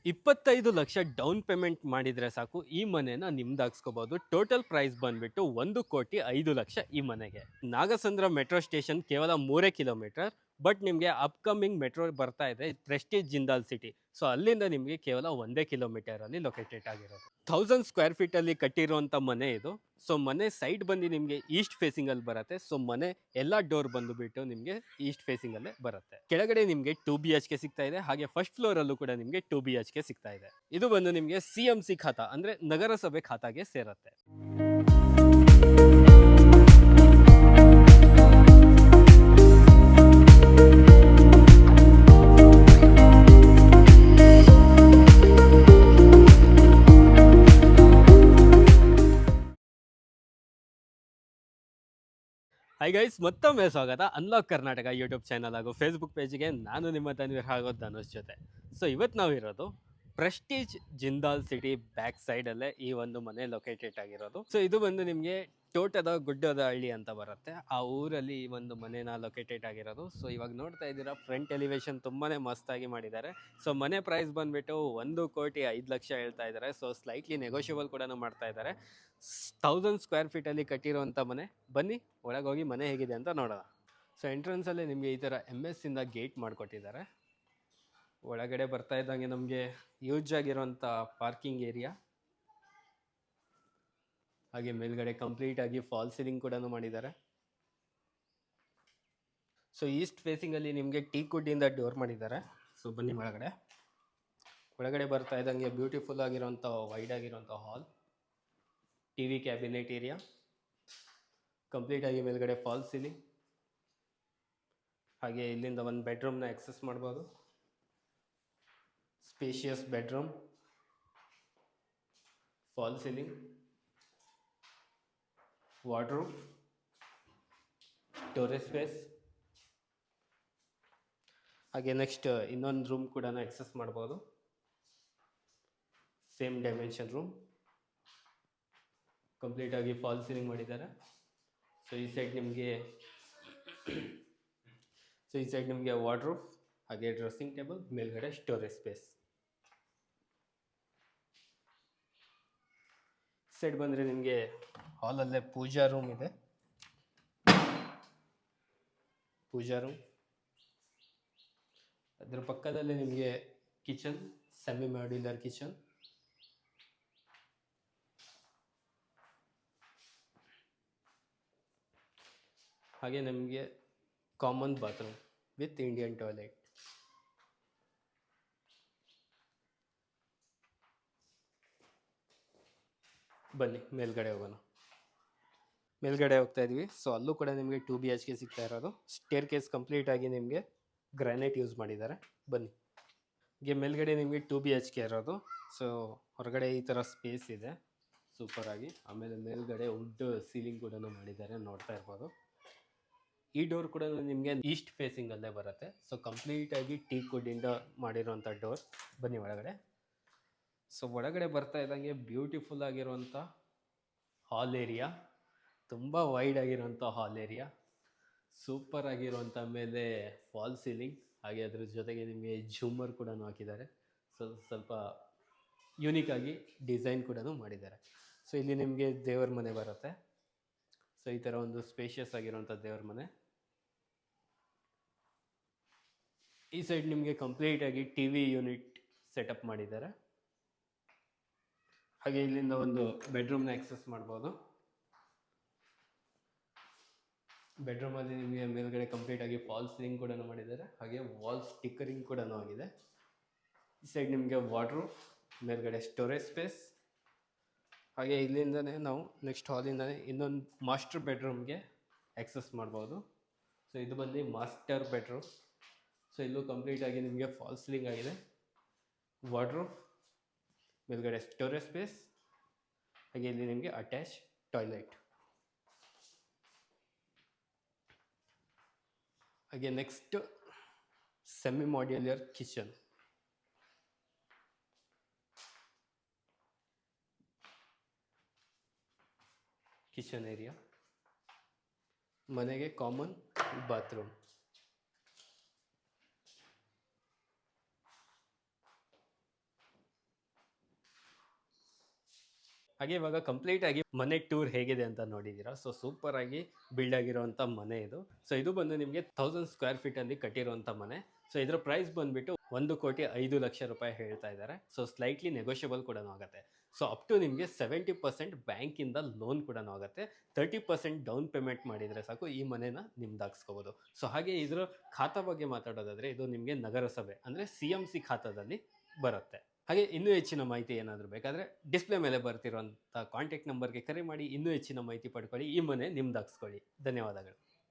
25 lakh down payment ಮಾಡಿದ್ರೆ ಸಾಕು ಈ ಮನೆನ ನಿಮ್ದಾಗಿಸ್ಕೋಬಹುದು. ಟೋಟಲ್ ಪ್ರೈಸ್ ಬಂದ್ಬಿಟ್ಟು 1,05,00,000 ಈ ಮನೆಗೆ. ನಾಗಸಂದ್ರ ಮೆಟ್ರೋ ಸ್ಟೇಷನ್ ಕೇವಲ 3 ಕಿಲೋಮೀಟರ್. ಬಟ್ ನಿಮಗೆ ಅಪ್ಕಮಿಂಗ್ ಮೆಟ್ರೋ ಬರ್ತಾ ಇದೆ ಪ್ರೆಸ್ಟೀಜ್ ಜಿಂದಾಲ್ ಸಿಟಿ. ಸೊ ಅಲ್ಲಿಂದ ನಿಮಗೆ ಕೇವಲ 1 ಕಿಲೋಮೀಟರ್ ಅಲ್ಲಿ ಲೊಕೇಟೆಡ್ ಆಗಿರೋದು. 1000 ಸ್ಕ್ವೇರ್ ಫೀಟ್ ಅಲ್ಲಿ ಕಟ್ಟಿರುವಂತ ಮನೆ ಇದು. ಸೊ ಮನೆ ಸೈಡ್ ಬಂದು ನಿಮಗೆ ಈಸ್ಟ್ ಫೇಸಿಂಗ್ ಅಲ್ಲಿ ಬರುತ್ತೆ. ಸೊ ಮನೆ ಎಲ್ಲಾ ಡೋರ್ ಬಂದುಬಿಟ್ಟು ನಿಮಗೆ ಈಸ್ಟ್ ಫೇಸಿಂಗ್ ಅಲ್ಲೇ ಬರುತ್ತೆ. ಕೆಳಗಡೆ ನಿಮಗೆ 2 BHK ಸಿಗ್ತಾ ಇದೆ. ಹಾಗೆ ಫಸ್ಟ್ ಫ್ಲೋರ್ ಅಲ್ಲೂ ಕೂಡ ನಿಮಗೆ 2 BHK ಸಿಗ್ತಾ ಇದೆ. ಇದು ಬಂದು ನಿಮಗೆ CMC ಖಾತಾ ಅಂದ್ರೆ ನಗರಸಭೆ ಖಾತಾಗೆ ಸೇರುತ್ತೆ. ಹಾಯ್ ಗೈಸ್, ಮತ್ತೊಮ್ಮೆ ಸ್ವಾಗತ ಅನ್ಲಾಕ್ ಕರ್ನಾಟಕ ಯೂಟ್ಯೂಬ್ ಚಾನಲ್ ಹಾಗೂ ಫೇಸ್ಬುಕ್ ಪೇಜ್ಗೆ. ನಾನು ನಿಮ್ಮ ತನ್ವೀರ್ ಹಾಗೂ ಧನುಷ್ ಜೊತೆ. ಸೊ ಇವತ್ತು ನಾವಿರೋದು ಪ್ರೆಸ್ಟೀಜ್ ಜಿಂದಾಲ್ ಸಿಟಿ ಬ್ಯಾಕ್ ಸೈಡಲ್ಲೇ ಈ ಒಂದು ಮನೆ ಲೊಕೇಟೆಡ್ ಆಗಿರೋದು. ಸೊ ಇದು ಬಂದು ನಿಮಗೆ ತೋಟದ ಗುಡ್ಡದ ಹಳ್ಳಿ ಅಂತ ಬರುತ್ತೆ, ಆ ಊರಲ್ಲಿ ಈ ಒಂದು ಮನೆನ ಲೊಕೇಟೆಡ್ ಆಗಿರೋದು. ಸೊ ಇವಾಗ ನೋಡ್ತಾ ಇದ್ದೀರಾ, ಫ್ರಂಟ್ ಎಲಿವೇಶನ್ ತುಂಬಾನೇ ಮಸ್ತಾಗಿ ಮಾಡಿದ್ದಾರೆ. ಸೊ ಮನೆ ಪ್ರೈಸ್ ಬಂದ್ಬಿಟ್ಟು 1,05,00,000 ಹೇಳ್ತಾ ಇದ್ದಾರೆ. ಸೊ ಸ್ಲೈಟ್ಲಿ ನೆಗೋಷಿಯಬಲ್ ಕೂಡ ಮಾಡ್ತಾ ಇದ್ದಾರೆ. 1000 ಸ್ಕ್ವೇರ್ ಫೀಟ್ ಅಲ್ಲಿ ಕಟ್ಟಿರುವಂಥ ಮನೆ. ಬನ್ನಿ ಒಳಗೆ ಹೋಗಿ ಮನೆ ಹೇಗಿದೆ ಅಂತ ನೋಡೋಣ. ಸೊ ಎಂಟ್ರೆನ್ಸಲ್ಲೇ ನಿಮಗೆ ಈ ಥರ MS ಇಂದ ಗೇಟ್ ಮಾಡಿಕೊಟ್ಟಿದ್ದಾರೆ. ಒಳಗಡೆ ಬರ್ತಾ ಇದ್ದಂಗೆ ನಮಗೆ ಯೂಜ್ ಆಗಿರುವಂಥ ಪಾರ್ಕಿಂಗ್ ಏರಿಯಾ, ಹಾಗೆ ಮೇಲ್ಗಡೆ ಕಂಪ್ಲೀಟ್ ಆಗಿ ಫಾಲ್ ಸೀಲಿಂಗ್ ಕೂಡ ಮಾಡಿದ್ದಾರೆ. ಸೊ ಈಸ್ಟ್ ಫೇಸಿಂಗ್ ಅಲ್ಲಿ ನಿಮಗೆ ಟೀಕ್ ವುಡ್ಡಿಂದ ಡೋರ್ ಮಾಡಿದ್ದಾರೆ. ಸೊ ಬನ್ನಿ ಒಳಗಡೆ ಬರ್ತಾ ಇದ್ದಂಗೆ ಬ್ಯೂಟಿಫುಲ್ ಆಗಿರುವಂಥ ವೈಡ್ ಆಗಿರುವಂಥ ಹಾಲ್, TV ಕ್ಯಾಬಿನೆಟ್ ಏರಿಯಾ, ಕಂಪ್ಲೀಟ್ ಆಗಿ ಮೇಲ್ಗಡೆ ಫಾಲ್ ಸೀಲಿಂಗ್, ಹಾಗೆ ಇಲ್ಲಿಂದ ಒಂದು ಬೆಡ್ರೂಮ್ನ ಆಕ್ಸೆಸ್ ಮಾಡ್ಬೋದು. Spacious bedroom, fall ceiling, wardrobe, storage space, ಹಾಗೆ ನೆಕ್ಸ್ಟ್ ಇನ್ನೊಂದು ರೂಮ್ ಕೂಡ ಆಕ್ಸೆಸ್ ಮಾಡ್ಬೋದು. ಸೇಮ್ ಡೈಮೆನ್ಷನ್ ರೂಮ್, ಕಂಪ್ಲೀಟ್ ಆಗಿ ಫಾಲ್ ಸೀಲಿಂಗ್ ಮಾಡಿದ್ದಾರೆ. ಸೊ ಈ ಸೈಡ್ ನಿಮಗೆ ವಾರ್ಡ್ರೋಬ್, ಹಾಗೆ ಡ್ರೆಸ್ಸಿಂಗ್ ಟೇಬಲ್, ಮೇಲ್ಗಡೆ ಸ್ಟೋರೇಜ್ ಸ್ಪೇಸ್. ಸೈಡ್ ಬಂದರೆ ನಿಮಗೆ ಹಾಲಲ್ಲೇ ಪೂಜಾ ರೂಮ್ ಇದೆ. ಅದ್ರ ಪಕ್ಕದಲ್ಲೇ ನಿಮಗೆ ಕಿಚನ್, ಸೆಮಿ ಮಾಡ್ಯುಲರ್ ಕಿಚನ್, ಹಾಗೆ ನಮಗೆ common bathroom with Indian toilet. ಬನ್ನಿ ಮೇಲ್ಗಡೆ ಹೋಗೋಣ. ಮೇಲ್ಗಡೆ ಹೋಗ್ತಾ ಇದೀವಿ. ಸೊ ಅಲ್ಲೂ ಕೂಡ ನಿಮಗೆ 2 BHK ಸಿಗ್ತಾ ಇರೋದು. ಸ್ಟೇರ್ ಕೇಸ್ ಕಂಪ್ಲೀಟ್ ಆಗಿ ನಿಮಗೆ ಗ್ರಾನೈಟ್ ಯೂಸ್ ಮಾಡಿದ್ದಾರೆ. ಬನ್ನಿ ಮೇಲ್ಗಡೆ ನಿಮಗೆ 2 BHK ಇರೋದು. ಸೊ ಹೊರಗಡೆ ಈ ಥರ ಸ್ಪೇಸ್ ಇದೆ ಸೂಪರ್ ಆಗಿ. ಆಮೇಲೆ ಮೇಲ್ಗಡೆ ವುಡ್ ಸೀಲಿಂಗ್ ಕೂಡ ಮಾಡಿದ್ದಾರೆ, ನೋಡ್ತಾ ಇರ್ಬೋದು. ಈ ಡೋರ್ ಕೂಡ ನಿಮಗೆ ಈಸ್ಟ್ ಫೇಸಿಂಗ್ ಅಲ್ಲೇ ಬರುತ್ತೆ. ಸೊ ಕಂಪ್ಲೀಟ್ ಆಗಿ ಟೀಕ್ ವುಡ್ಡಿಂದ ಮಾಡಿರುವಂಥ ಡೋರ್. ಬನ್ನಿ ಒಳಗಡೆ. ಸೊ ಒಳಗಡೆ ಬರ್ತಾ ಇದ್ದಂಗೆ ಬ್ಯೂಟಿಫುಲ್ ಆಗಿರುವಂಥ ಹಾಲ್ ಏರಿಯಾ, ತುಂಬ ವೈಡ್ ಆಗಿರುವಂಥ ಹಾಲ್ ಏರಿಯಾ, ಸೂಪರ್ ಆಗಿರುವಂಥ ಮೇಲೆ ಫಾಲ್ ಸೀಲಿಂಗ್, ಹಾಗೆ ಅದ್ರ ಜೊತೆಗೆ ನಿಮಗೆ ಝೂಮರ್ ಕೂಡ ಹಾಕಿದ್ದಾರೆ. ಸ್ವಲ್ಪ ಯೂನಿಕ್ ಆಗಿ ಡಿಸೈನ್ ಕೂಡ ಮಾಡಿದ್ದಾರೆ. ಸೊ ಇಲ್ಲಿ ನಿಮಗೆ ದೇವರ ಮನೆ ಬರುತ್ತೆ. ಸೊ ಈ ಥರ ಒಂದು ಸ್ಪೇಷಿಯಸ್ ಆಗಿರುವಂಥ ದೇವರ ಮನೆ. ಈ ಸೈಡ್ ನಿಮಗೆ ಕಂಪ್ಲೀಟ್ ಆಗಿ TV ಯೂನಿಟ್ ಸೆಟಪ್ ಮಾಡಿದ್ದಾರೆ. ಹಾಗೆ ಇಲ್ಲಿಂದ ಒಂದು ಬೆಡ್ರೂಮ್ನ ಆಕ್ಸೆಸ್ ಮಾಡ್ಬೋದು. ಬೆಡ್ರೂಮಲ್ಲಿ ನಿಮಗೆ ಮೇಲ್ಗಡೆ ಕಂಪ್ಲೀಟ್ ಆಗಿ ಫಾಲ್ ಸೀಲಿಂಗ್ ಕೂಡ ಮಾಡಿದ್ದಾರೆ, ಹಾಗೆ ವಾಲ್ ಸ್ಟಿಕ್ಕರಿಂಗ್ ಕೂಡ ಆಗಿದೆ. ಈ ಸೈಡ್ ನಿಮಗೆ ವಾರ್ಡ್ರೋಬ್, ಮೇಲ್ಗಡೆ ಸ್ಟೋರೇಜ್ ಸ್ಪೇಸ್, ಹಾಗೆ ಇಲ್ಲಿಂದನೇ ನಾವು ನೆಕ್ಸ್ಟ್ ಹಾಲಿಂದನೇ ಇನ್ನೊಂದು ಮಾಸ್ಟರ್ ಬೆಡ್ರೂಮ್ಗೆ ಆಕ್ಸೆಸ್ ಮಾಡ್ಬೋದು. ಸೊ ಇದು ಬಂದು ಮಾಸ್ಟರ್ ಬೆಡ್ರೂಮ್. ಸೊ ಇಲ್ಲೂ ಕಂಪ್ಲೀಟ್ ಆಗಿ ನಿಮಗೆ ಫಾಲ್ ಸೀಲಿಂಗ್ ಆಗಿದೆ, ವಾರ್ಡ್ರೋಬ್, ಮೇಲ್ಗಡೆ ಸ್ಟೋರೇಜ್ ಸ್ಪೇಸ್, ಹಾಗೆ ಇಲ್ಲಿ ನಿಮಗೆ ಅಟ್ಯಾಚ್ ಟಾಯ್ಲೆಟ್. ಹಾಗೆ next semi modular kitchen. Area, ಮನೆಗೆ ಕಾಮನ್ ಬಾತ್ರೂಮ್. ಹಾಗೆ ಇವಾಗ ಕಂಪ್ಲೀಟ್ ಆಗಿ ಮನೆ ಟೂರ್ ಹೇಗಿದೆ ಅಂತ ನೋಡಿದ್ದೀರಾ. ಸೊ ಸೂಪರ್ ಆಗಿ ಬಿಲ್ಡ್ ಆಗಿರುವಂಥ ಮನೆ ಇದು. ಸೊ ಇದು ಬಂದು ನಿಮಗೆ 1000 ಸ್ಕ್ವೇರ್ ಫೀಟ್ ಅಲ್ಲಿ ಕಟ್ಟಿರುವಂಥ ಮನೆ. ಸೊ ಇದರ ಪ್ರೈಸ್ ಬಂದ್ಬಿಟ್ಟು 1,05,00,000 ರೂಪಾಯಿ ಹೇಳ್ತಾ ಇದ್ದಾರೆ. ಸೊ ಸ್ಲೈಟ್ಲಿ ನೆಗೋಷಿಯಬಲ್ ಕೂಡ ಆಗುತ್ತೆ. ಸೊ ಅಪ್ ಟು ನಿಮಗೆ 70% ಬ್ಯಾಂಕಿಂದ ಲೋನ್ ಕೂಡ ಆಗುತ್ತೆ. 30% ಡೌನ್ ಪೇಮೆಂಟ್ ಮಾಡಿದರೆ ಸಾಕು ಈ ಮನೆನ ನಿಮ್ದಾಗಿಸ್ಕೋಬೋದು. ಸೊ ಹಾಗೆ ಇದರ ಖಾತಾ ಬಗ್ಗೆ ಮಾತಾಡೋದಾದರೆ ಇದು ನಿಮಗೆ ನಗರಸಭೆ ಅಂದರೆ CMC ಖಾತಾದಲ್ಲಿ ಬರುತ್ತೆ. ಹಾಗೆ ಇನ್ನೂ ಹೆಚ್ಚಿನ ಮಾಹಿತಿ ಏನಾದರೂ ಬೇಕಾದರೆ ಡಿಸ್ಪ್ಲೇ ಮೇಲೆ ಬರ್ತಿರೋಂಥ ಕಾಂಟ್ಯಾಕ್ಟ್ ನಂಬರ್ಗೆ ಕರೆ ಮಾಡಿ ಇನ್ನೂ ಹೆಚ್ಚಿನ ಮಾಹಿತಿ ಪಡ್ಕೊಳ್ಳಿ. ಈ ಮನೆ ನಿಮ್ದಾಗಿಸ್ಕೊಳ್ಳಿ. ಧನ್ಯವಾದಗಳು.